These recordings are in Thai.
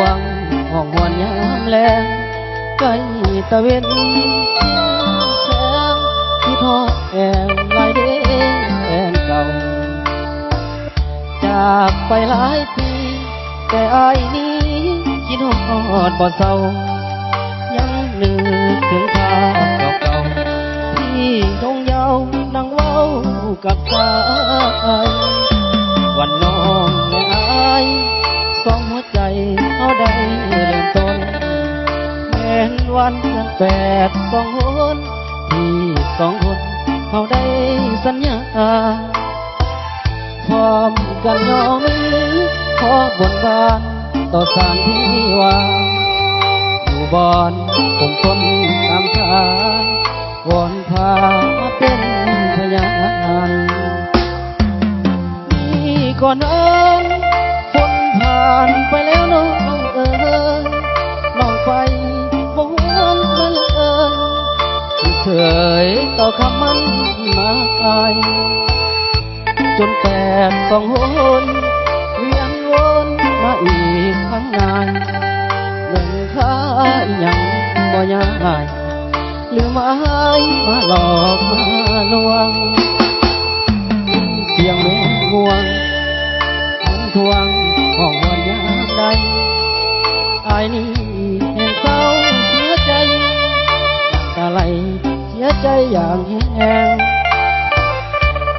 วงห้องหวนยามแลงใกล้ตะเวนแสงที่ทอดแองลายเด้แฟนเก่าจากไปหลายปีแต่อายนี้คิดฮอดบ่เศร้ายังนึกถึงภาพเก่าๆที่ทงเยาว์นั่งเว้ากับสายวันน้องและอายสองหัวใจเขาได้เริ่มต้นแม้นวันนั้น8 2 คนที่2 คนเขาได้สัญญาพร้อมกันยอมือขอบนบานต่อสารที่ว่าอยู่บอนผมต้นตามทางวอนพามาเป็นพยานนี่ก่อนนั้นฝนผ่านไปแล้วน้องเอ๋ยน้องไปบ่หวนมาเลยเคยต่อคำมันมาไกลจน8 2 คนเวียนวนมาอีกครั้งนานหนึ่งข้ายังบ่ยายหรือไม่มาหลอกมาลวงเสียงแม่ง่วงมันทวงห้องวันยามใดอายนี้แห่งเศร้าเสียใจตาไหลเสียใจอย่างแห้ง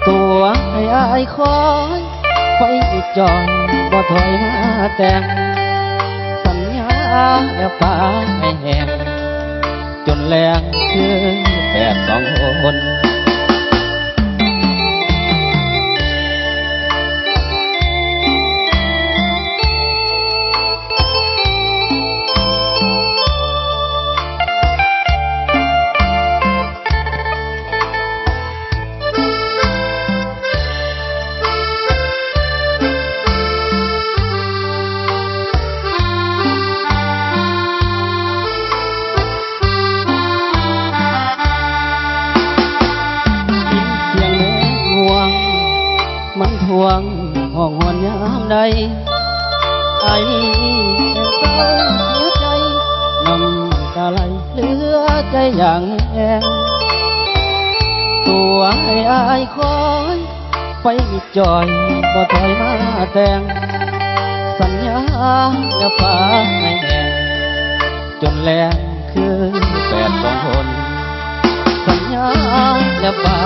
ตัวให้อายคอยไปอีกจอยบ่ถอยมาแต่งสัญญาแล้วป่าให้แห้งจนแรงคือ8 2 คนมันทวงห้องหวนยามใดอายนี้เศร้าเสียใจน้ำตาไหลเหลือใจอย่างแห้งตัวให้อายคอยไปมิดจอยบ่ถอยมาแต่งสัญญาอย่าพาให้แห้งจนแรงคือ8 2 คนสัญญาอย่าพา